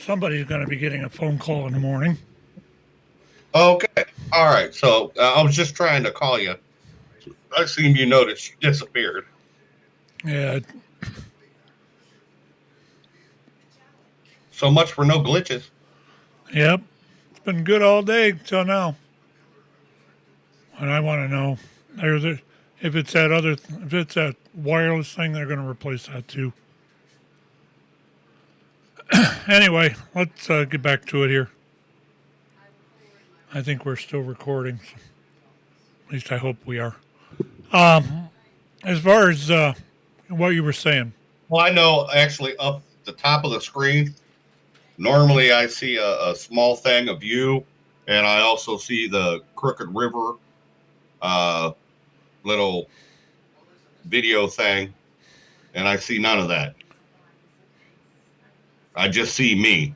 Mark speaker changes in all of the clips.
Speaker 1: Somebody's going to be getting a phone call in the morning.
Speaker 2: Okay. All right. So I was just trying to call you. I seen you notice you disappeared.
Speaker 1: Yeah,
Speaker 2: So much for no glitches.
Speaker 1: yep. It's been good all day till now. And I want to know there's a, if it's that if it's that wireless thing, they're going to replace that too. Anyway, let's get back to it here. I think we're still recording. So at least I hope we are. As far as what you were saying,
Speaker 2: Well, I know actually up the top of the screen, normally I see a small thing of you, and I also see the Crooked River uh, little video thing, and I see none of that. I just see me.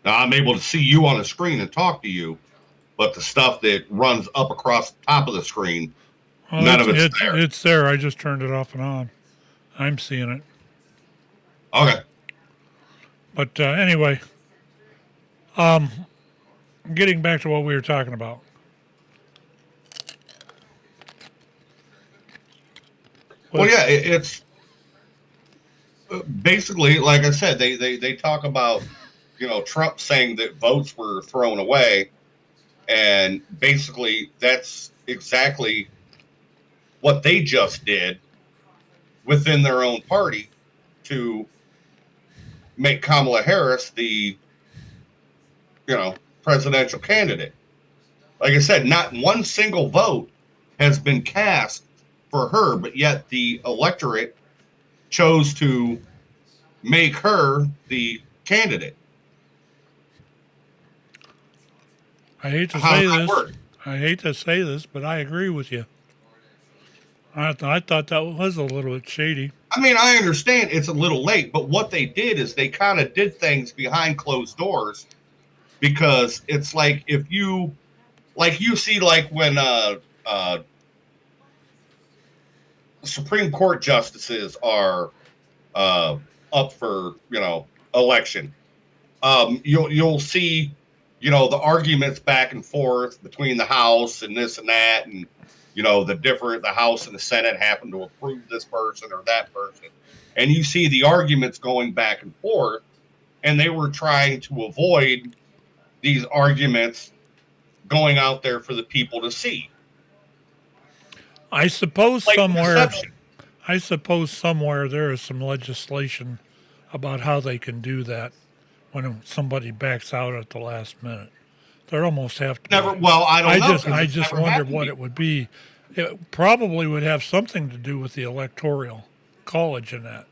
Speaker 2: Now I'm able to see you on the screen and talk to you, but the stuff that runs up across the top of the screen,
Speaker 1: well,
Speaker 2: none
Speaker 1: it's
Speaker 2: of it's
Speaker 1: it's
Speaker 2: there.
Speaker 1: it's there. I just turned it off and on. I'm seeing it.
Speaker 2: Okay.
Speaker 1: But anyway, getting back to what we were talking about.
Speaker 2: Well,
Speaker 1: Was
Speaker 2: yeah, it's basically like I said. They talk about Trump saying that votes were thrown away, and basically that's exactly what they just did within their own party to make Kamala Harris the presidential candidate. Like I said, not one single vote has been cast for her, but yet the electorate chose to make her the candidate.
Speaker 1: I hate to
Speaker 2: How's
Speaker 1: say
Speaker 2: that
Speaker 1: this.
Speaker 2: work?
Speaker 1: I hate to say this, but I agree with you. I thought that was a little bit shady.
Speaker 2: I mean, I understand it's a little late, but what they did is they kind of did things behind closed doors because it's like if you you see like when Supreme Court justices are uh, up for election, you'll see the arguments back and forth between the House and this and that, and the House and the Senate happen to approve this person or that person, and you see the arguments going back and forth, and they were trying to avoid these arguments going out there for the people to see,
Speaker 1: I suppose
Speaker 2: like
Speaker 1: somewhere,
Speaker 2: deception.
Speaker 1: I suppose somewhere there is some legislation about how they can do that when somebody backs out at the last minute. There almost have to
Speaker 2: Never.
Speaker 1: be.
Speaker 2: Well, I don't know because
Speaker 1: I
Speaker 2: it's
Speaker 1: just
Speaker 2: never
Speaker 1: wondered
Speaker 2: happened
Speaker 1: what it
Speaker 2: before.
Speaker 1: would be. It probably would have something to do with the electoral college and that,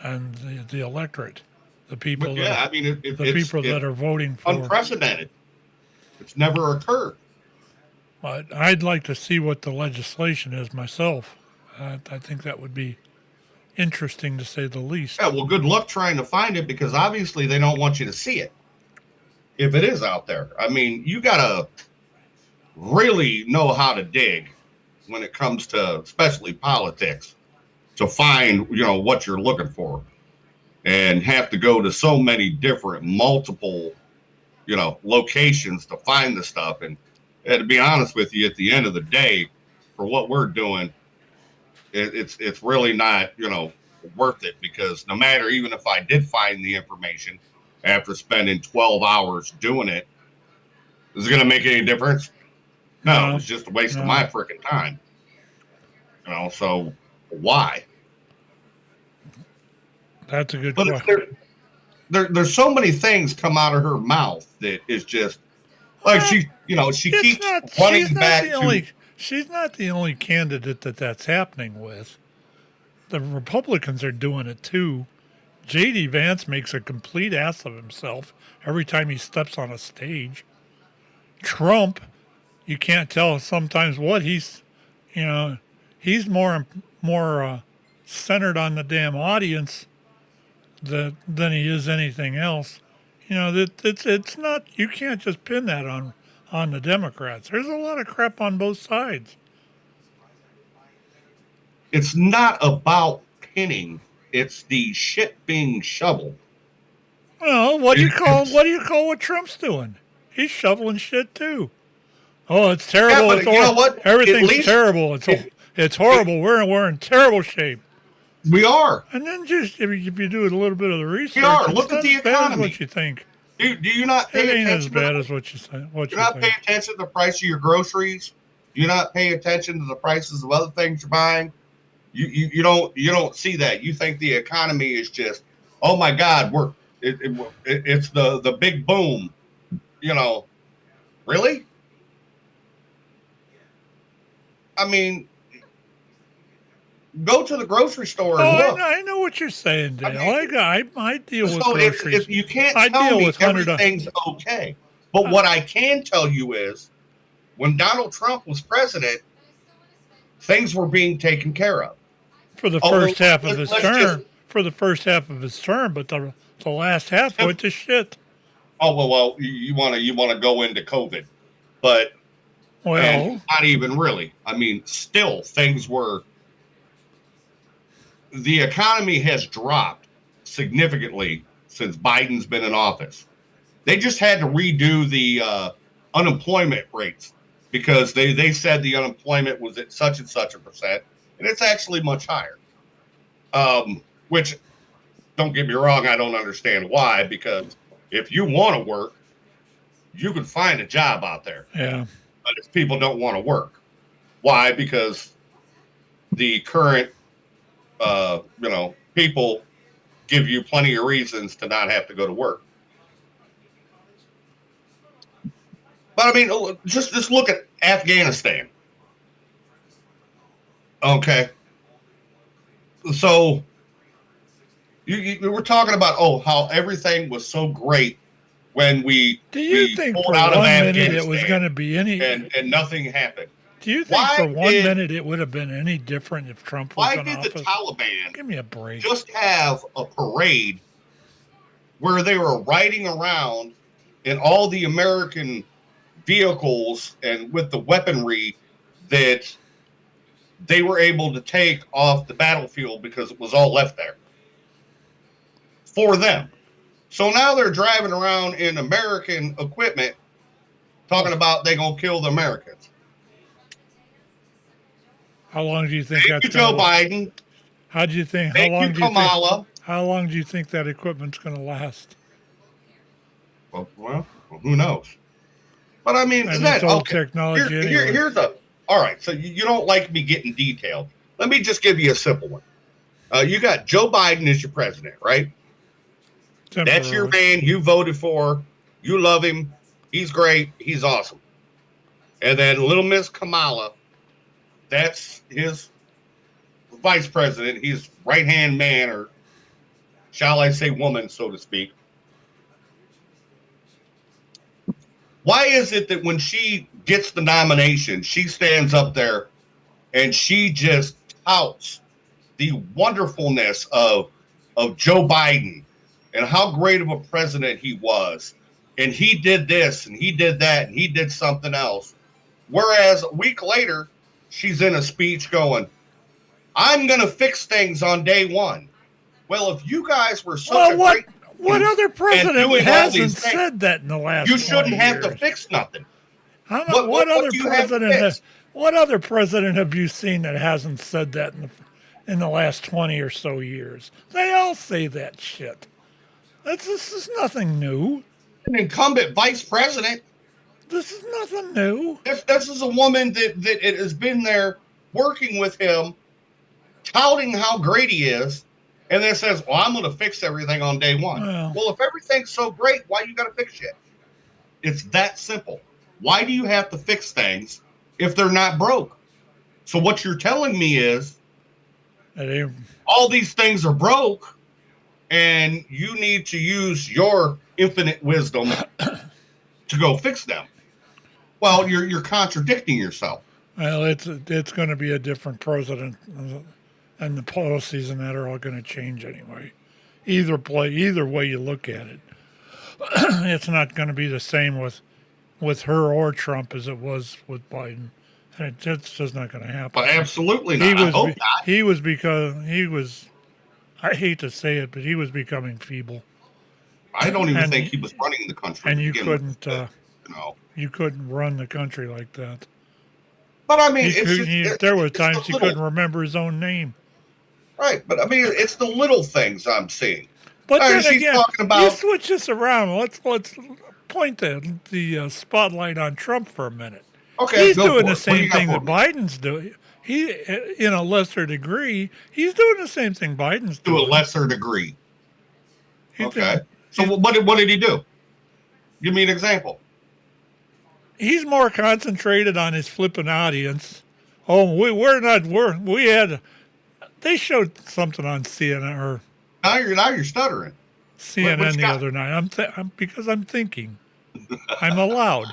Speaker 1: and the electorate,
Speaker 2: But yeah, I mean,
Speaker 1: the people that are voting for.
Speaker 2: unprecedented. It's never occurred.
Speaker 1: But I'd like to see what the legislation is myself. I think that would be interesting to say the
Speaker 2: Yeah,
Speaker 1: least.
Speaker 2: well, good luck trying to find it because obviously they don't want you to see it if it is out there. I mean, you got to really know how to dig when it comes to especially politics to find, what you're looking for and have to go to so many different multiple, locations to find the stuff. And to be honest with you, at the end of the day, for what we're doing, it's really not worth it because no matter even if I did find the information after spending 12 hours doing it, is it going to make any difference? No,
Speaker 1: No,
Speaker 2: it's just a waste of
Speaker 1: no,
Speaker 2: my freaking time. So why?
Speaker 1: that's a good
Speaker 2: But it's
Speaker 1: question.
Speaker 2: there's so many things come out of her mouth that is just like
Speaker 1: Well,
Speaker 2: she
Speaker 1: it's
Speaker 2: keeps
Speaker 1: not.
Speaker 2: running back to.
Speaker 1: She's not the only candidate that's happening with. The Republicans are doing it too. J.D. Vance makes a complete ass of himself every time he steps on a stage. Trump, you can't tell sometimes what you know, he's more centered on the damn audience than he is anything else. It's not. You can't just pin that on the Democrats. There's a lot of crap on both sides.
Speaker 2: It's not about pinning; it's the shit being shoveled.
Speaker 1: Well, what do you call what Trump's doing? He's shoveling shit too. Oh, it's terrible.
Speaker 2: Yeah, but you know what? At
Speaker 1: Everything's
Speaker 2: least
Speaker 1: terrible. It's horrible. We're in terrible shape.
Speaker 2: we are.
Speaker 1: And then just if you do a little bit of the research,
Speaker 2: We are.
Speaker 1: it's
Speaker 2: Look
Speaker 1: not
Speaker 2: at the
Speaker 1: as bad as
Speaker 2: economy.
Speaker 1: what you think.
Speaker 2: Do you not
Speaker 1: It
Speaker 2: pay
Speaker 1: ain't as
Speaker 2: attention?
Speaker 1: bad as what you think.
Speaker 2: Do you not pay attention to the price of your groceries? Do you not pay attention to the prices of other things you're buying? You don't see that. You think the economy is just, oh my God, it's the big boom. Really? I mean, go to the grocery store and look.
Speaker 1: I know what you're saying, Dale. I deal with
Speaker 2: So
Speaker 1: groceries.
Speaker 2: if you can't
Speaker 1: I
Speaker 2: tell
Speaker 1: deal
Speaker 2: me
Speaker 1: with $100.
Speaker 2: everything's okay, but what I can tell you is, when Donald Trump was president, things were being taken care of.
Speaker 1: For the first half of his term. For the first half of his term, but the last half went to shit.
Speaker 2: Oh well, you want to go into COVID, but not even really. I mean, still things were. The economy has dropped significantly since Biden's been in office. They just had to redo the unemployment rates because they said the unemployment was at such and such a percent, and it's actually much higher. Which, don't get me wrong, I don't understand why, because if you want to work, you can find a job out there.
Speaker 1: Yeah.
Speaker 2: But if people don't want to work, why? Because the current, people give you plenty of reasons to not have to go to work. But I mean, just look at Afghanistan. Okay. So you were talking about how everything was so great when we
Speaker 1: think
Speaker 2: pulled
Speaker 1: for
Speaker 2: out of
Speaker 1: 1
Speaker 2: Afghanistan
Speaker 1: minute it was going to be any
Speaker 2: and nothing happened?
Speaker 1: Do you think for 1 minute it would have been any different if Trump was in office?
Speaker 2: Why did the Taliban
Speaker 1: give me a break?
Speaker 2: Just have a parade where they were riding around in all the American vehicles and with the weaponry that they were able to take off the battlefield because it was all left there for them. So now they're driving around in American equipment talking about they're going to kill the Americans.
Speaker 1: How long do you think that's
Speaker 2: Joe Biden?
Speaker 1: How do you think? How long do you think that equipment's going to last?
Speaker 2: Well, who knows? But I mean,
Speaker 1: it's old technology.
Speaker 2: Here's all right. So you don't like me getting detailed. Let me just give you a simple one. You got Joe Biden as your president, right? That's your man. You voted for. You love him. He's great. He's awesome. And then little Miss Kamala, that's his vice president. His right-hand man, or shall I say woman, so to speak. Why is it that when she gets the nomination, she stands up there and she just touts the wonderfulness of Joe Biden and how great of a president he was? And he did this and he did that and he did something else. Whereas a week later, she's in a speech going, I'm going to fix things on day one. Well, if you guys were such
Speaker 1: what other president hasn't said that in the last 20 years?
Speaker 2: You shouldn't have to fix nothing.
Speaker 1: What other president have you seen that hasn't said that in the last 20 or so years? They all say that shit. This is nothing new.
Speaker 2: An incumbent vice president.
Speaker 1: This is nothing new.
Speaker 2: This is a woman that has been there working with him, touting how great he is, and then says, well, I'm going to fix everything on day one. Well, if everything's so great, why you got to fix shit? It's that simple. Why do you have to fix things if they're not broke? So what you're telling me is all these things are broke, and you need to use your infinite wisdom to go fix them. Well, you're contradicting yourself.
Speaker 1: Well, it's going to be a different president, and the policies and that are all going to change anyway. Either way you look at it, it's not going to be the same with her or Trump as it was with Biden, and it's just not going to happen.
Speaker 2: Well, absolutely not. I hope not.
Speaker 1: I hate to say it, but he was becoming feeble.
Speaker 2: I don't even think
Speaker 1: and
Speaker 2: he was running the country
Speaker 1: and
Speaker 2: to begin with. You know,
Speaker 1: you couldn't run the country like that.
Speaker 2: but I mean, it's just
Speaker 1: There were
Speaker 2: it's the
Speaker 1: times he couldn't
Speaker 2: little
Speaker 1: remember his own name.
Speaker 2: right. But I mean, it's the little things I'm seeing.
Speaker 1: But
Speaker 2: And
Speaker 1: then
Speaker 2: she's
Speaker 1: again,
Speaker 2: talking
Speaker 1: you
Speaker 2: about
Speaker 1: switch this around. Let's point the spotlight on Trump for a minute.
Speaker 2: okay,
Speaker 1: He's
Speaker 2: go
Speaker 1: doing
Speaker 2: for
Speaker 1: the
Speaker 2: it. What do
Speaker 1: same
Speaker 2: you got
Speaker 1: thing
Speaker 2: for
Speaker 1: that
Speaker 2: me?
Speaker 1: Biden's doing. He, in a lesser degree, he's doing the same thing Biden's
Speaker 2: To a
Speaker 1: doing.
Speaker 2: lesser degree.
Speaker 1: He's
Speaker 2: Okay.
Speaker 1: doing.
Speaker 2: So
Speaker 1: He's,
Speaker 2: what did he do? Give me an example.
Speaker 1: he's more concentrated on his flipping audience. Oh, we had. They showed something on CNN or
Speaker 2: Now you're stuttering. What
Speaker 1: CNN
Speaker 2: you
Speaker 1: the
Speaker 2: got?
Speaker 1: other night. Because I'm thinking. I'm allowed.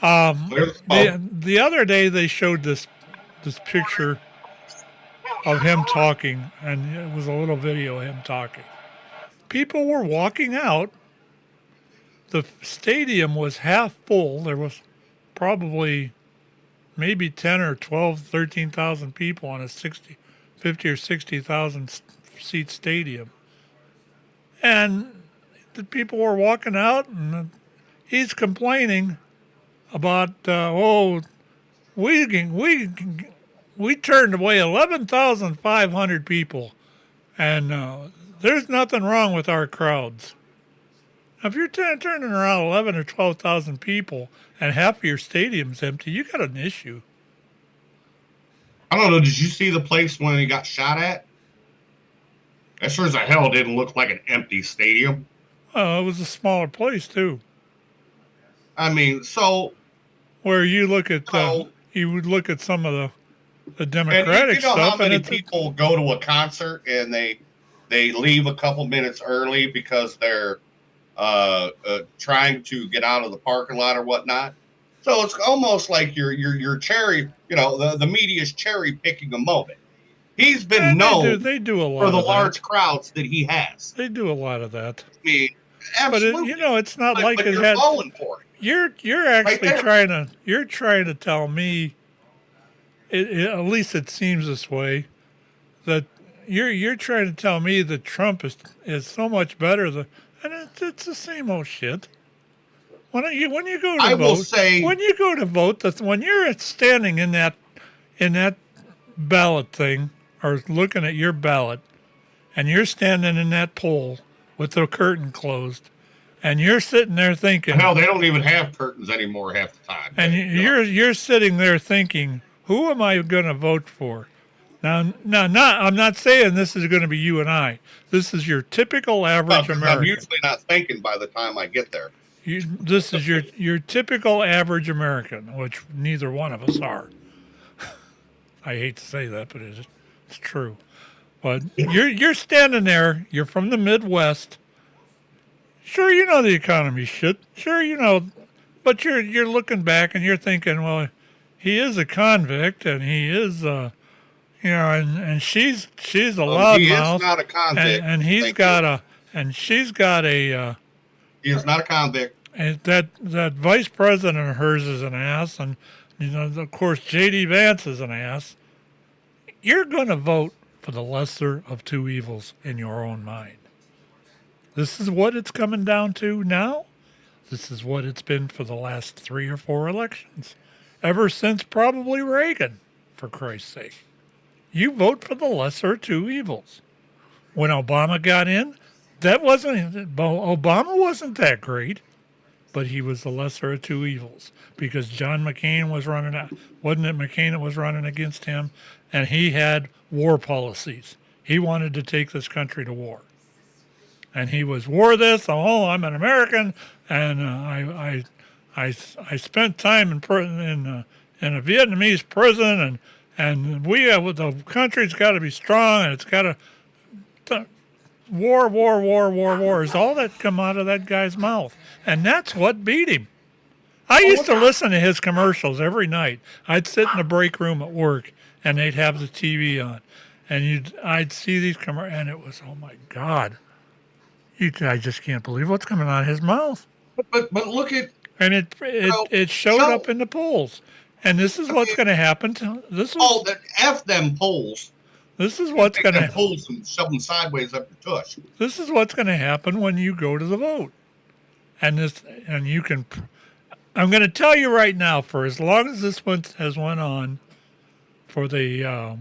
Speaker 1: Um,
Speaker 2: Clear the smoke.
Speaker 1: the other day they showed this picture of him talking, and it was a little video of him talking. People were walking out. The stadium was half full. There was probably maybe 10 or 12, 13,000 people on a 50 or 60,000 seat stadium. And the people were walking out, and he's complaining about, we can, we can, we turned away 11,500 people, and there's nothing wrong with our crowds. Now, if you're turning around 11 or 12,000 people and half of your stadium's empty, you got an issue.
Speaker 2: I don't know. Did you see the place when he got shot at? That sure as a hell didn't look like an empty stadium.
Speaker 1: It was a smaller place too,
Speaker 2: I mean,
Speaker 1: where you look at
Speaker 2: so
Speaker 1: you would look at some of the
Speaker 2: and
Speaker 1: Democratic
Speaker 2: you know how
Speaker 1: stuff, and
Speaker 2: many
Speaker 1: it's
Speaker 2: people go to a concert and they leave a couple minutes early because they're trying to get out of the parking lot or whatnot. So it's almost like you're cherry. You know, the media's cherry picking a moment. He's been
Speaker 1: and
Speaker 2: known
Speaker 1: they do a
Speaker 2: for
Speaker 1: lot
Speaker 2: the
Speaker 1: of
Speaker 2: large
Speaker 1: that.
Speaker 2: crowds that he has.
Speaker 1: They do a lot of that.
Speaker 2: I mean,
Speaker 1: But
Speaker 2: absolutely.
Speaker 1: it's not like
Speaker 2: But
Speaker 1: it
Speaker 2: you're
Speaker 1: had.
Speaker 2: falling for it
Speaker 1: You're
Speaker 2: right
Speaker 1: actually
Speaker 2: there.
Speaker 1: trying to tell me. At least it seems this way that you're trying to tell me that Trump is so much better than, and it's the same old shit. When you go to
Speaker 2: I will
Speaker 1: vote,
Speaker 2: say,
Speaker 1: when you're standing in that ballot thing or looking at your ballot, and you're standing in that poll with the curtain closed, and you're sitting there thinking,
Speaker 2: hell, they don't even have curtains anymore half the time.
Speaker 1: and
Speaker 2: You know,
Speaker 1: you're sitting there thinking, who am I going to vote for? Not I'm not saying this is going to be you and I. This is your typical average
Speaker 2: because I'm
Speaker 1: American.
Speaker 2: usually not thinking by the time I get there.
Speaker 1: This is your typical average American, which neither one of us are. I hate to say that, but it's true. But you're standing there. You're from the Midwest. Sure, you know the economy's shit. Sure, you know, but you're looking back and you're thinking, well, he is a convict, and he is, and she's a
Speaker 2: He is
Speaker 1: loudmouth,
Speaker 2: not a convict.
Speaker 1: and he's
Speaker 2: Thank
Speaker 1: got
Speaker 2: you.
Speaker 1: she's got
Speaker 2: He is not a convict.
Speaker 1: and that vice president of hers is an ass, and of course J.D. Vance is an ass. You're going to vote for the lesser of two evils in your own mind. This is what it's coming down to now. This is what it's been for the last 3 or 4 elections, ever since probably Reagan, for Christ's sake. You vote for the lesser of two evils. When Obama got in, Obama wasn't that great, but he was the lesser of two evils because John McCain was running out. Wasn't it McCain that was running against him? And he had war policies. He wanted to take this country to war. And he was war this. Oh, I'm an American, and I spent time in a Vietnamese prison, and the country's got to be strong, and it's got to war is all that come out of that guy's mouth, and that's what beat him. I used to listen to his commercials every night. I'd sit in the break room at work, and they'd have the TV on, and I'd see these commercials, and it was, oh my God. I just can't believe what's coming out of his mouth.
Speaker 2: But look at
Speaker 1: And it showed
Speaker 2: so
Speaker 1: up in the polls. And this is what's going to happen.
Speaker 2: that F them polls.
Speaker 1: This is what's
Speaker 2: Make
Speaker 1: going
Speaker 2: them
Speaker 1: to
Speaker 2: pulls and shove them sideways up your tush.
Speaker 1: this is what's going to happen when you go to the vote. And you can I'm going to tell you right now, for as long as this one has went on, for the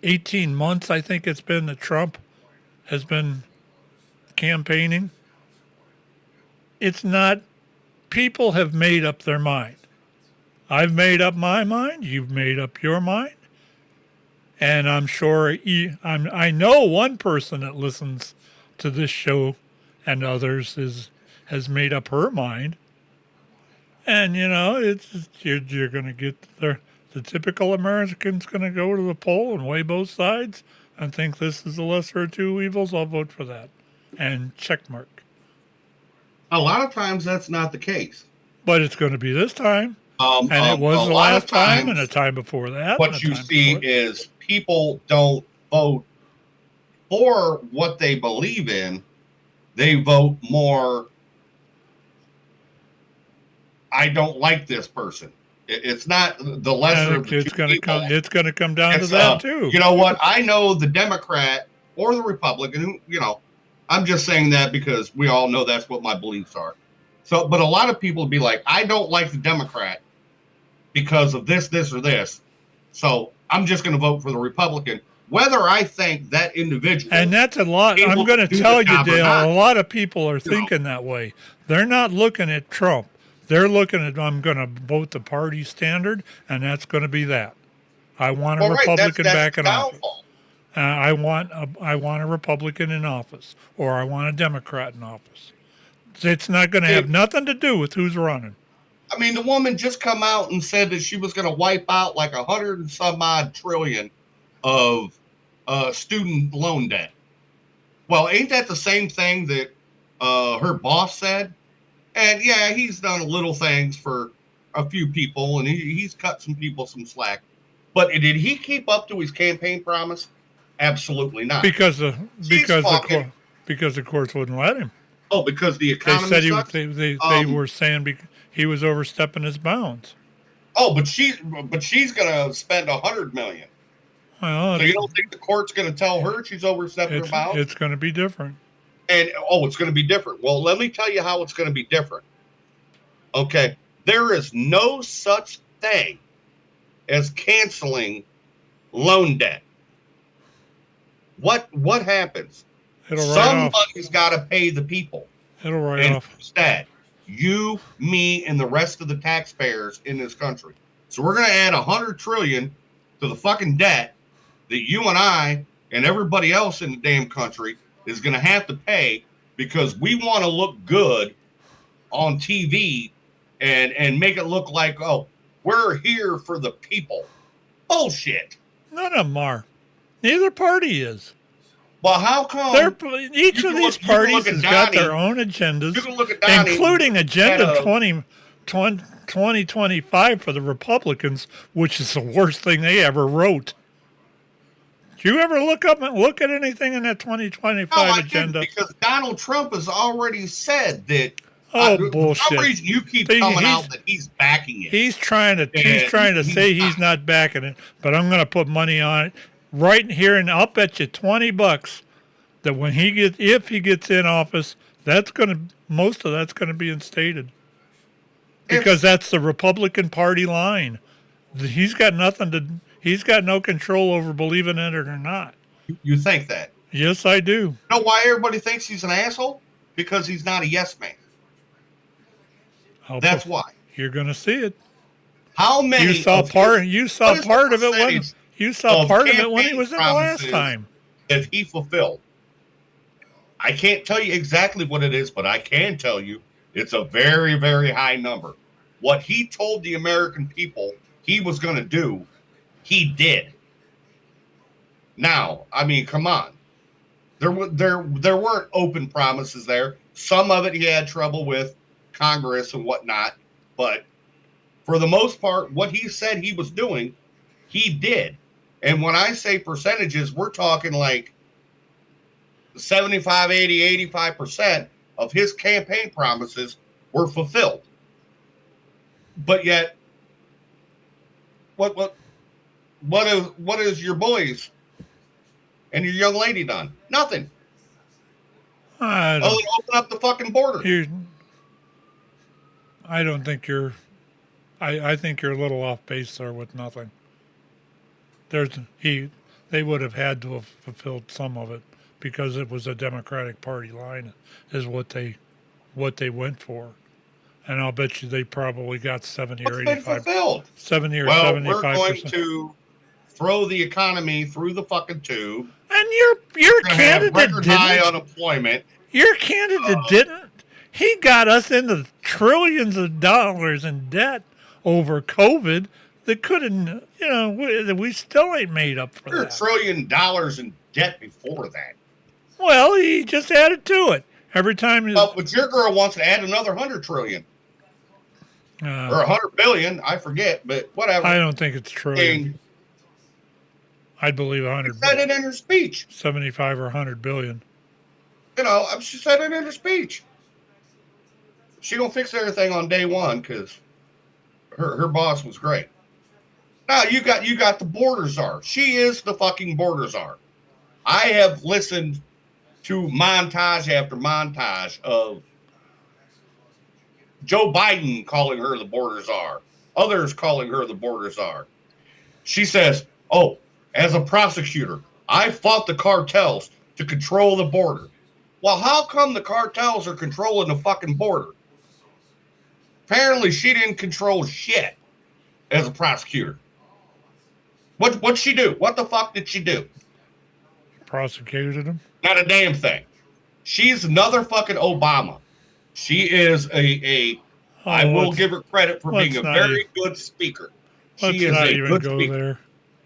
Speaker 1: 18 months I think it's been that Trump has been campaigning, it's not, people have made up their mind. I've made up my mind, you've made up your mind, and I'm sure I know one person that listens to this show and others has made up her mind. And it's you're going to get the typical American's going to go to the poll and weigh both sides and think this is the lesser of two evils. I'll vote for that, and check mark.
Speaker 2: A lot of times that's not the case.
Speaker 1: But it's going to be this time, and it was the last time, and the time before that.
Speaker 2: What you see is people don't vote for what they believe in; they vote more. I don't like this person. It's not the lesser of the
Speaker 1: it's
Speaker 2: two
Speaker 1: going to
Speaker 2: people.
Speaker 1: come. It's going to come down to that too.
Speaker 2: You know what? I know the Democrat or the Republican. I'm just saying that because we all know that's what my beliefs are. So, but a lot of people be like, I don't like the Democrat because of this, or this. So I'm just going to vote for the Republican, whether I think that individual.
Speaker 1: And that's a lot. I'm going to tell you, Dale, a lot of people are thinking that way. They're not looking at Trump. They're looking at, I'm going to vote the party standard, and that's going to be that. I want a Republican back in office. I want a Republican in office, or I want a Democrat in office. It's not going to have nothing to do with who's running.
Speaker 2: I mean, the woman just come out and said that she was going to wipe out like 100 and some odd trillion of student loan debt. Well, ain't that the same thing that her boss said? And yeah, he's done little things for a few people, and he's cut some people some slack. But did he keep up to his campaign promise? Absolutely not.
Speaker 1: Because the courts wouldn't let him.
Speaker 2: Oh, because the economy.
Speaker 1: They were saying he was overstepping his bounds.
Speaker 2: Oh, but she's going to spend $100 million.
Speaker 1: Well,
Speaker 2: so you don't think the court's going to tell her she's overstepping her bounds?
Speaker 1: It's going to be different.
Speaker 2: And it's going to be different. Well, let me tell you how it's going to be different. Okay, there is no such thing as canceling loan debt. What happens? Somebody's got to pay the people.
Speaker 1: It'll write off.
Speaker 2: Instead, you, me, and the rest of the taxpayers in this country. So we're going to add $100 trillion to the fucking debt that you and I and everybody else in the damn country is going to have to pay because we want to look good on TV and make it look like, oh, we're here for the people. Bullshit.
Speaker 1: None of them are. Neither party is.
Speaker 2: Well, how come?
Speaker 1: Each of these parties has got their own agendas, including Agenda 2025 for the Republicans, which is the worst thing they ever wrote. Do you ever look at anything in that 2025 agenda?
Speaker 2: Because Donald Trump has already said that.
Speaker 1: Bullshit!
Speaker 2: For some reason, you keep coming out that he's backing it.
Speaker 1: He's trying to say he's not backing it, but I'm going to put money on it right here, and I'll bet you $20 that when if he gets in office, most of that's going to be instated because that's the Republican Party line. He's got no control over believing in it or not.
Speaker 2: You think that?
Speaker 1: Yes, I do.
Speaker 2: You know why everybody thinks he's an asshole? Because he's not a yes man. That's why.
Speaker 1: You're going to see it.
Speaker 2: How many?
Speaker 1: You saw part of it when he was in the last time.
Speaker 2: That he fulfilled. I can't tell you exactly what it is, but I can tell you it's a very, very high number. What he told the American people he was going to do, he did. Now, I mean, come on. There weren't open promises there. Some of it he had trouble with Congress and whatnot, but for the most part, what he said he was doing, he did. And when I say percentages, we're talking like 75, 80, 85% of his campaign promises were fulfilled. But yet, what is your boys and your young lady done? Nothing.
Speaker 1: I
Speaker 2: Other
Speaker 1: don't.
Speaker 2: than open up the fucking border.
Speaker 1: I don't think you're. I think you're a little off base there with nothing. There's he. They would have had to have fulfilled some of it because it was a Democratic Party line, is what they went for, and I'll bet you they probably got 70
Speaker 2: What's
Speaker 1: or
Speaker 2: been
Speaker 1: 85,
Speaker 2: fulfilled?
Speaker 1: 70 or
Speaker 2: Well, we're
Speaker 1: 75%.
Speaker 2: going to throw the economy through the fucking tube.
Speaker 1: And your
Speaker 2: We're going to have
Speaker 1: candidate
Speaker 2: record high
Speaker 1: didn't.
Speaker 2: unemployment.
Speaker 1: Your candidate didn't. He got us into trillions of dollars in debt over COVID that couldn't, we still ain't made up for
Speaker 2: We're
Speaker 1: that.
Speaker 2: $1 trillion in debt before that.
Speaker 1: Well, he just added to it. Every time
Speaker 2: But your girl wants to add another 100 trillion. Or 100 billion, I forget, but whatever.
Speaker 1: I don't think it's trillion. I'd believe 100.
Speaker 2: She said it in her speech.
Speaker 1: 75 or 100 billion.
Speaker 2: She said it in her speech. She gonna fix everything on day one because her boss was great. Now you got the border czar. She is the fucking border czar. I have listened to montage after montage of Joe Biden calling her the border czar, others calling her the border czar. She says, "Oh, as a prosecutor, I fought the cartels to control the border." Well, how come the cartels are controlling the fucking border? Apparently, she didn't control shit as a prosecutor. What'd she do? What the fuck did she do?
Speaker 1: Prosecuted him?
Speaker 2: Not a damn thing. She's another fucking Obama. She is I will give her credit for being a very good speaker. She is a good speaker. There.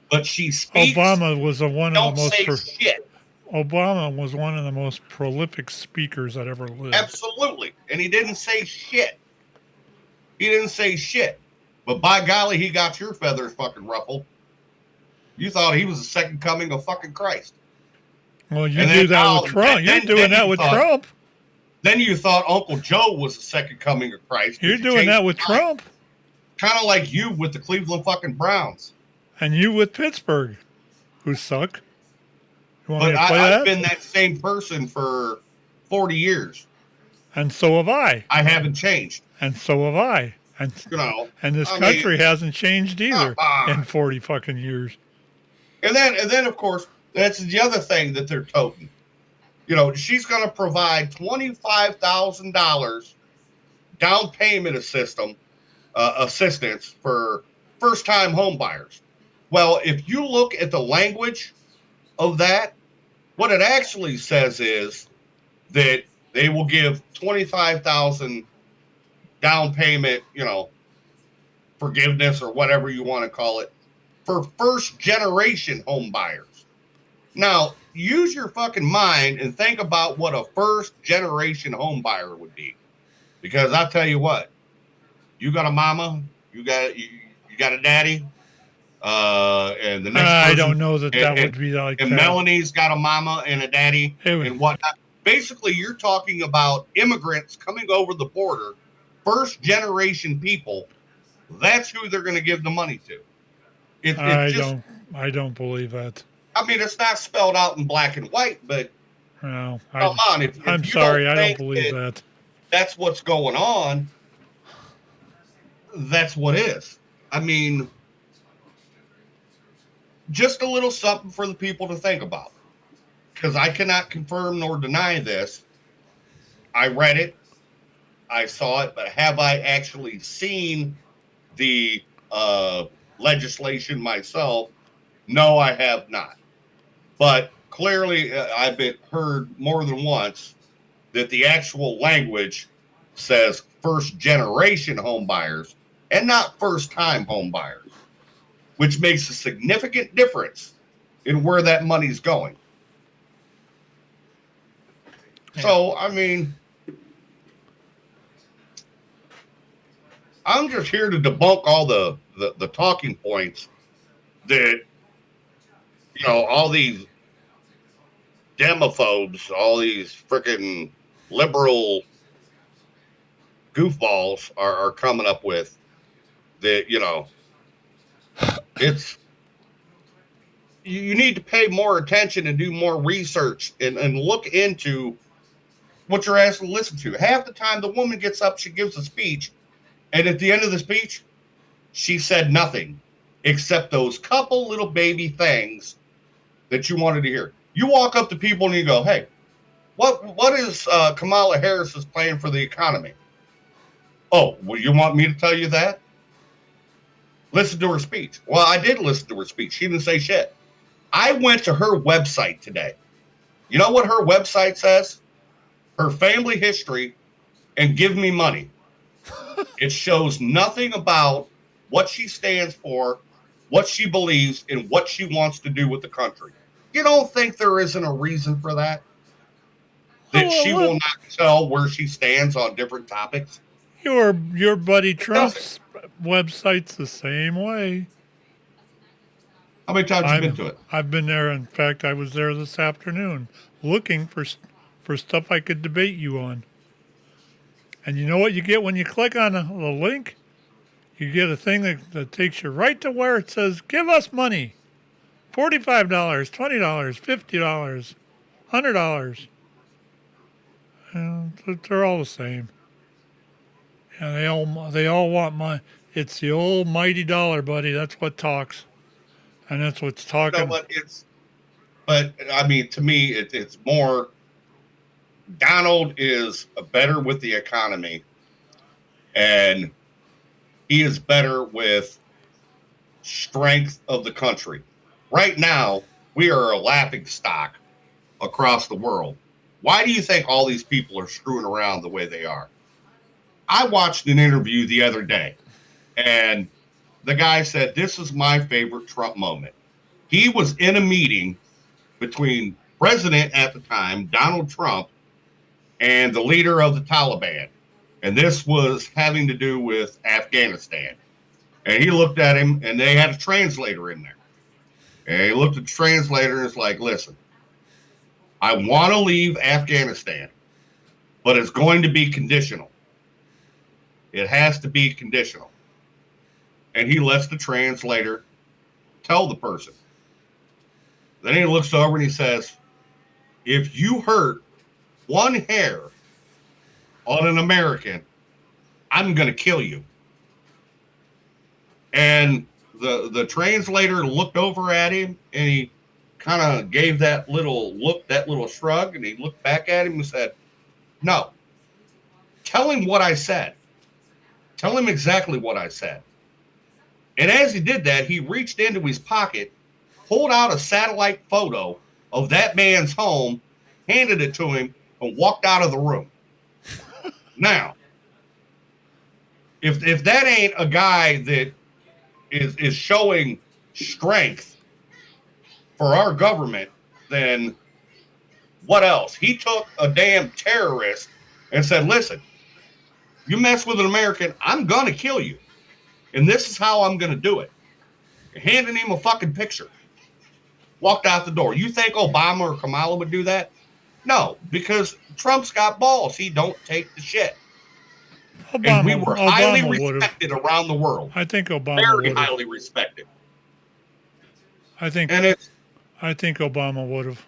Speaker 2: But she speaks.
Speaker 1: Obama was one of the
Speaker 2: most shit.
Speaker 1: Obama was one of the most prolific speakers that ever lived.
Speaker 2: Absolutely. And he didn't say shit. He didn't say shit. But by golly, he got your feathers fucking ruffled. You thought he was the second coming of fucking Christ.
Speaker 1: Well, you do that with Trump. You're doing that with Trump.
Speaker 2: Then you thought Uncle Joe was the second coming of Christ.
Speaker 1: You're doing that with Trump.
Speaker 2: Kind of like you with the Cleveland fucking Browns.
Speaker 1: And you with Pittsburgh, who suck. You want
Speaker 2: but
Speaker 1: me to play
Speaker 2: I've been that same person for 40 years.
Speaker 1: And so have I.
Speaker 2: I haven't changed.
Speaker 1: And so have I. And and this country hasn't changed either in 40 fucking years.
Speaker 2: And then of course, that's the other thing that they're toting. She's going to provide $25,000 down payment assistance for first-time home buyers. Well, if you look at the language of that, what it actually says is that they will give $25,000 down payment, forgiveness or whatever you want to call it, for first-generation home buyers. Now, use your fucking mind and think about what a first-generation home buyer would be. Because I'll tell you what, you got a mama, you got a daddy, and the next person,
Speaker 1: I don't know that would be like
Speaker 2: and
Speaker 1: that.
Speaker 2: Melanie's got a mama and a daddy and whatnot. Basically, you're talking about immigrants coming over the border, first-generation people. That's who they're going to give the money to.
Speaker 1: I don't believe that.
Speaker 2: I mean, it's not spelled out in black and white, but
Speaker 1: no,
Speaker 2: come on. If
Speaker 1: I'm sorry, I don't believe that.
Speaker 2: That's what's going on. That's what is. I mean, just a little something for the people to think about. Because I cannot confirm nor deny this. I read it. I saw it. But have I actually seen the legislation myself? No, I have not. But clearly, I've heard more than once that the actual language says first-generation home buyers and not first-time home buyers, which makes a significant difference in where that money's going. Yeah. So, I mean, I'm just here to debunk all the talking points that, all these demophobes, all these freaking liberal goofballs are coming up with that, It's you need to pay more attention and do more research and look into what you're asked to listen to. Half the time, the woman gets up, she gives a speech, and at the end of the speech, she said nothing except those couple little baby things that you wanted to hear. You walk up to people and you go, "Hey, what is Kamala Harris's plan for the economy?" Oh, well, you want me to tell you that? Listen to her speech. Well, I did listen to her speech. She didn't say shit. I went to her website today. You know what her website says? Her family history and give me money. It shows nothing about what she stands for, what she believes, and what she wants to do with the country. You don't think there isn't a reason for that? That she will not tell where she stands on different topics?
Speaker 1: Your buddy
Speaker 2: It doesn't.
Speaker 1: Trump's website's the same way.
Speaker 2: How many times have you been to it?
Speaker 1: I've been there. In fact, I was there this afternoon looking for stuff I could debate you on. And you know what you get when you click on the link? You get a thing that takes you right to where it says, give us money. $45, $20, $50, $100. They're all the same. And they all want money. It's the old mighty dollar, buddy. That's what talks. And that's what's talking.
Speaker 2: You know what? But I mean, to me, it's more. Donald is better with the economy, and he is better with strength of the country. Right now, we are a laughing stock across the world. Why do you think all these people are screwing around the way they are? I watched an interview the other day, and the guy said, this is my favorite Trump moment. He was in a meeting between President at the time, Donald Trump, and the leader of the Taliban. And this was having to do with Afghanistan. And he looked at him, and they had a translator in there. And he looked at the translator and was like, listen, I want to leave Afghanistan, but it's going to be conditional. It has to be conditional. And he lets the translator tell the person. Then he looks over and he says, if you hurt one hair on an American, I'm going to kill you. And the translator looked over at him and he kind of gave that little look, that little shrug, and he looked back at him and said, no, tell him what I said. Tell him exactly what I said. And as he did that, he reached into his pocket, pulled out a satellite photo of that man's home, handed it to him, and walked out of the room. Now, if that ain't a guy that is showing strength for our government, then what else? He took a damn terrorist and said, listen, you mess with an American, I'm going to kill you. And this is how I'm going to do it. Handing him a fucking picture. Walked out the door. You think Obama or Kamala would do that? No, because Trump's got balls. He don't take the shit. And we were highly respected around the world.
Speaker 1: I think Obama
Speaker 2: very highly respected.
Speaker 1: I think Obama would have.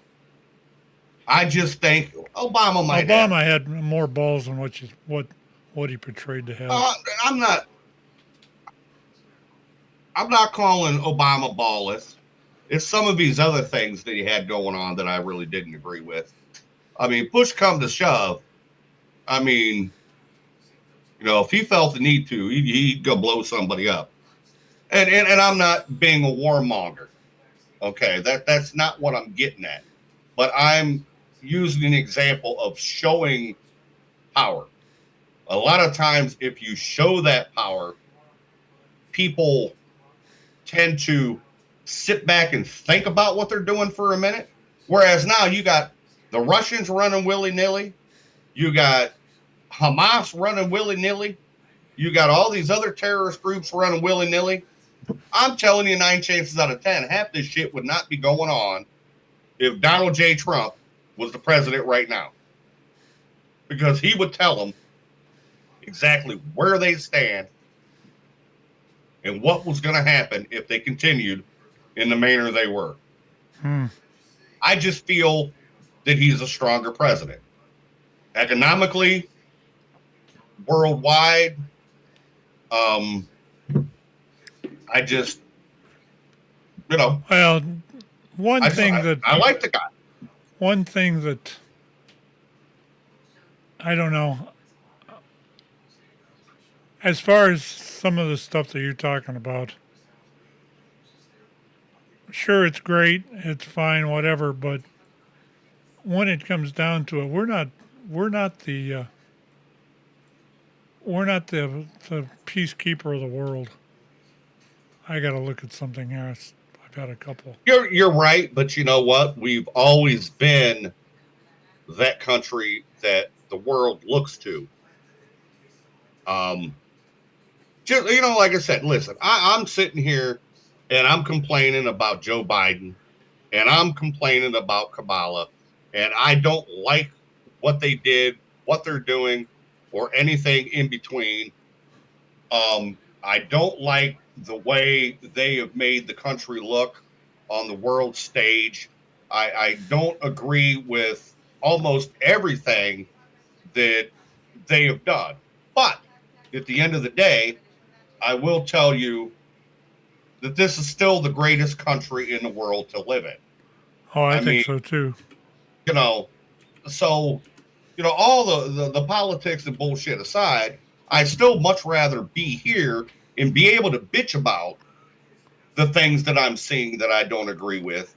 Speaker 2: I just think Obama might.
Speaker 1: Obama had more balls than what he portrayed to have.
Speaker 2: I'm not calling Obama ballless. It's some of these other things that he had going on that I really didn't agree with. I mean, push come to shove. I mean, if he felt the need to, he'd go blow somebody up. And I'm not being a warmonger. Okay, that's not what I'm getting at. But I'm using an example of showing power. A lot of times, if you show that power, people tend to sit back and think about what they're doing for a minute. Whereas now you got the Russians running willy-nilly. You got Hamas running willy-nilly. You got all these other terrorist groups running willy-nilly. I'm telling you, 9 chances out of 10, half this shit would not be going on if Donald J. Trump was the president right now. Because he would tell them exactly where they stand and what was going to happen if they continued in the manner they were. I just feel that he's a stronger president. Economically, worldwide, um, I just, you know,
Speaker 1: Well, one thing that
Speaker 2: I like the guy.
Speaker 1: one thing that I don't know, as far as some of the stuff that you're talking about, sure it's great, it's fine, whatever, but when it comes down to it, we're not the we're not the peacekeeper of the world. I got to look at something here. I've had a couple.
Speaker 2: You're right, but you know what? We've always been that country that the world looks to. Um, just like I said, listen, I'm sitting here and I'm complaining about Joe Biden and I'm complaining about Kamala, and I don't like what they did, what they're doing, or anything in between. I don't like the way they have made the country look on the world stage. I don't agree with almost everything that they have done. But at the end of the day, I will tell you that this is still the greatest country in the world to live in.
Speaker 1: Oh, I
Speaker 2: I
Speaker 1: think
Speaker 2: mean,
Speaker 1: so too.
Speaker 2: you know, so, all the politics and bullshit aside, I still much rather be here and be able to bitch about the things that I'm seeing that I don't agree with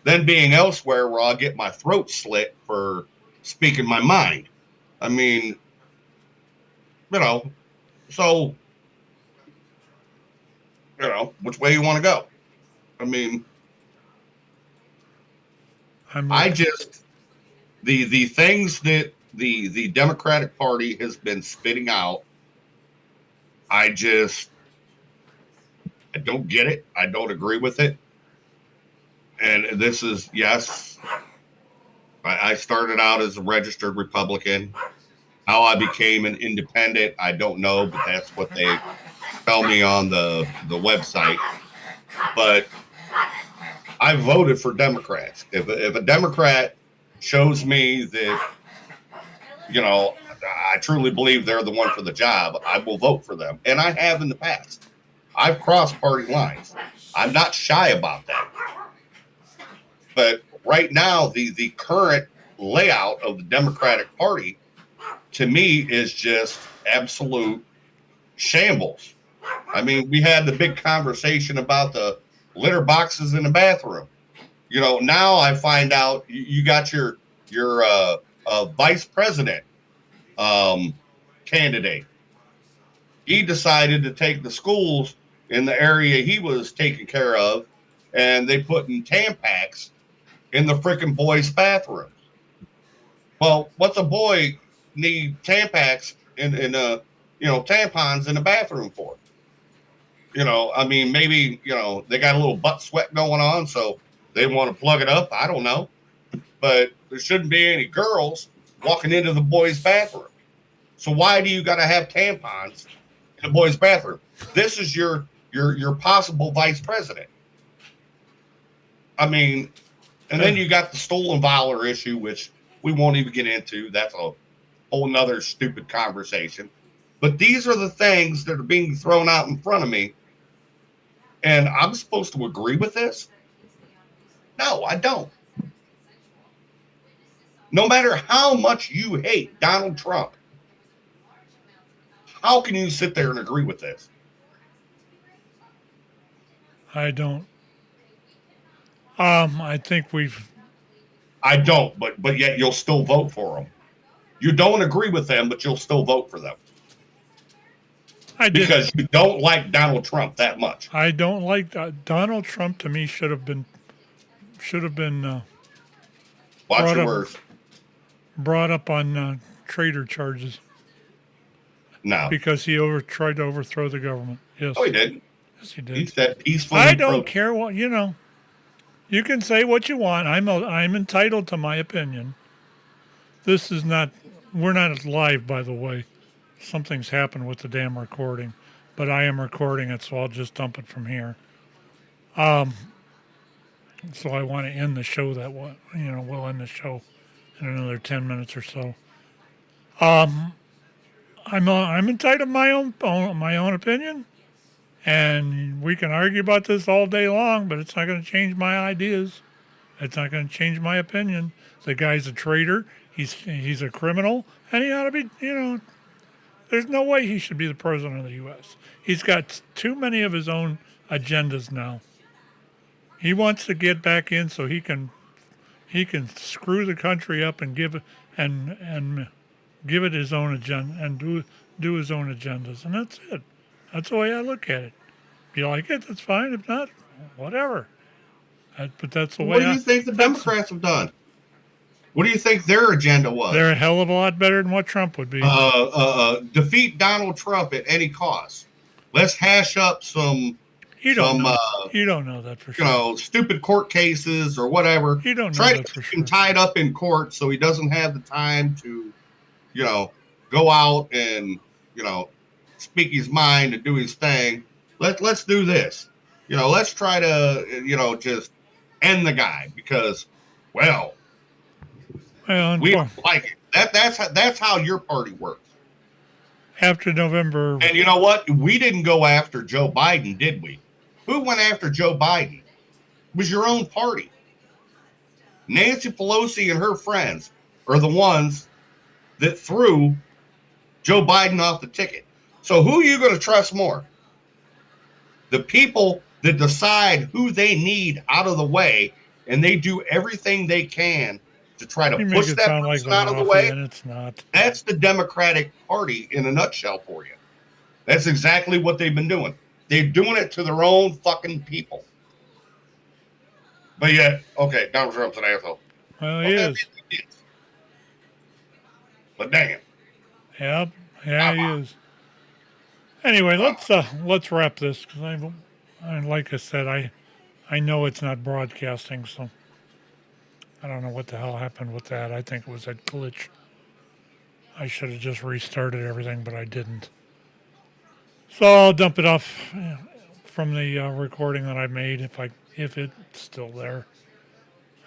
Speaker 2: than being elsewhere where I'll get my throat slit for speaking my mind. I mean, so, which way you want to go? I mean,
Speaker 1: I'm
Speaker 2: I
Speaker 1: looking.
Speaker 2: just, the things that the Democratic Party has been spitting out, I just, I don't get it. I don't agree with it. And this is, yes, I started out as a registered Republican. How I became an independent, I don't know, but that's what they tell me on the website. But I voted for Democrats. If a Democrat shows me that, I truly believe they're the one for the job, I will vote for them. And I have in the past. I've crossed party lines. I'm not shy about that. But right now, the current layout of the Democratic Party, to me, is just absolute shambles. I mean, we had the big conversation about the litter boxes in the bathroom. Now I find out you got your vice president candidate. He decided to take the schools in the area he was taking care of, and they put in Tampax in the freaking boys' bathrooms. Well, what's a boy need Tampax in tampons in the bathroom for? I mean, maybe they got a little butt sweat going on, so they want to plug it up. I don't know, but there shouldn't be any girls walking into the boys' bathroom. So why do you got to have tampons in the boys' bathroom? This is your possible vice president. I mean, and then you got the stolen valor issue, which we won't even get into. That's a whole nother stupid conversation. But these are the things that are being thrown out in front of me. And I'm supposed to agree with this? No, I don't. No matter how much you hate Donald Trump, how can you sit there and agree with this?
Speaker 1: I don't. I think we've.
Speaker 2: I don't, but yet you'll still vote for them. You don't agree with them, but you'll still vote for them.
Speaker 1: I did.
Speaker 2: Because you don't like Donald Trump that much.
Speaker 1: I don't like Donald Trump. To me, should have been
Speaker 2: Watch your words.
Speaker 1: Brought up on traitor charges.
Speaker 2: No,
Speaker 1: because he tried to overthrow the government. Yes.
Speaker 2: Oh, he didn't.
Speaker 1: Yes, he did.
Speaker 2: He said peacefully.
Speaker 1: I don't care what You can say what you want. I'm entitled to my opinion. This is not. We're not live, by the way. Something's happened with the damn recording, but I am recording it, so I'll just dump it from here. Um, so I want to end the show that way. We'll end the show in another 10 minutes or so. I'm entitled to my own opinion, and we can argue about this all day long, but it's not going to change my ideas. It's not going to change my opinion. The guy's a traitor. He's a criminal, and he ought to be. There's no way he should be the president of the U.S. He's got too many of his own agendas now. He wants to get back in so he can screw the country up and and give it his own agenda and do his own agendas, and that's it. That's the way I look at it. If you like it, that's fine. If not, whatever. But that's the
Speaker 2: What
Speaker 1: way
Speaker 2: do you think the Democrats have done? What do you think their agenda was?
Speaker 1: They're a hell of a lot better than what Trump would be.
Speaker 2: Defeat Donald Trump at any cost. Let's hash up some.
Speaker 1: You don't know that for sure.
Speaker 2: Stupid court cases or whatever.
Speaker 1: You don't know
Speaker 2: Try
Speaker 1: that
Speaker 2: to
Speaker 1: for
Speaker 2: keep him
Speaker 1: sure.
Speaker 2: tied up in court so he doesn't have the time to, go out and, speak his mind and do his thing. Let's do this. Let's try to, just end the guy because, we don't like it. That's how your party works.
Speaker 1: After November.
Speaker 2: And you know what? We didn't go after Joe Biden, did we? Who went after Joe Biden? It was your own party. Nancy Pelosi and her friends are the ones that threw Joe Biden off the ticket. So who are you going to trust more? The people that decide who they need out of the way, and they do everything they can to try to push that person out of the way.
Speaker 1: And it's not.
Speaker 2: That's the Democratic Party in a nutshell for you. That's exactly what they've been doing. They're doing it to their own fucking people. But yet, Donald Trump's an asshole.
Speaker 1: Well, he is.
Speaker 2: But damn.
Speaker 1: Yep. Yeah, he is. Anyway, let's wrap this because like I said, I know it's not broadcasting, so I don't know what the hell happened with that. I think it was that glitch. I should have just restarted everything, but I didn't. So I'll dump it off from the recording that I made if it's still there.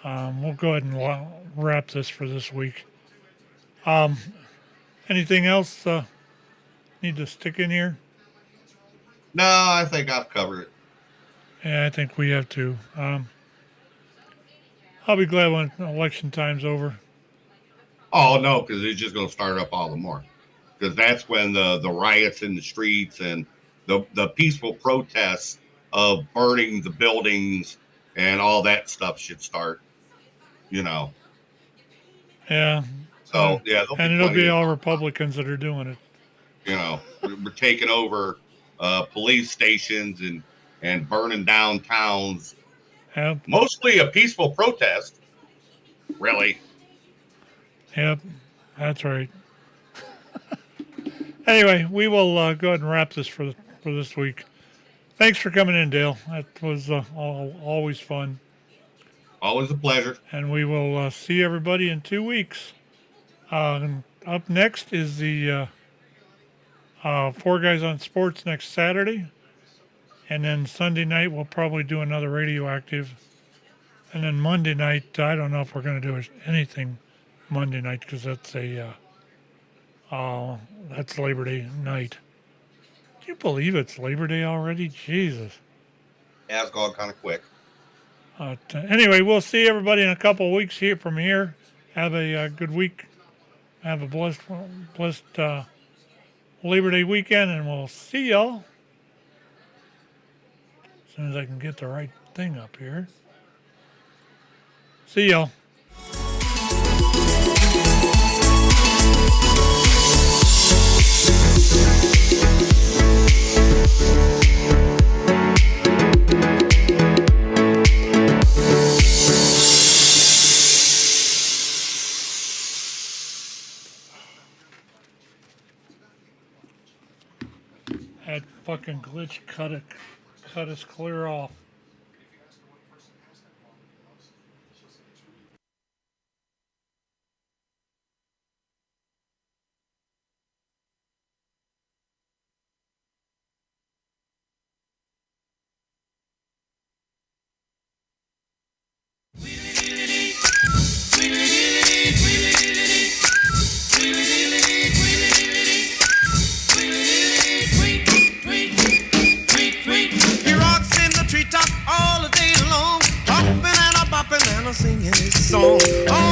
Speaker 1: We'll go ahead and wrap this for this week. Anything else need to stick in here?
Speaker 2: No, I think I've covered it.
Speaker 1: Yeah, I think we have to. I'll be glad when election time's over.
Speaker 2: Oh, no, because it's just going to start up all the more. Because that's when the riots in the streets and the peaceful protests of burning the buildings and all that stuff should start,
Speaker 1: Yeah.
Speaker 2: So,
Speaker 1: and it'll be all Republicans that are doing it.
Speaker 2: We're taking over police stations and burning down towns.
Speaker 1: Yep.
Speaker 2: Mostly a peaceful protest, really.
Speaker 1: Yep, that's right. Anyway, we will go ahead and wrap this for this week. Thanks for coming in, Dale. That was always fun.
Speaker 2: Always a pleasure.
Speaker 1: And we will see everybody in 2 weeks. Up next is the Four Guys on Sports next Saturday. And then Sunday night, we'll probably do another Radioactive. And then Monday night, I don't know if we're going to do anything Monday night because that's that's Labor Day night. Can you believe it's Labor Day already? Jesus.
Speaker 2: Yeah, it's gone kind of quick.
Speaker 1: Anyway, we'll see everybody in a couple of weeks here from here. Have a good week. Have a blessed Labor Day weekend, and we'll see y'all as soon as I can get the right thing up here. See y'all. That fucking glitch cut us clear off.
Speaker 3: Santa singing his song.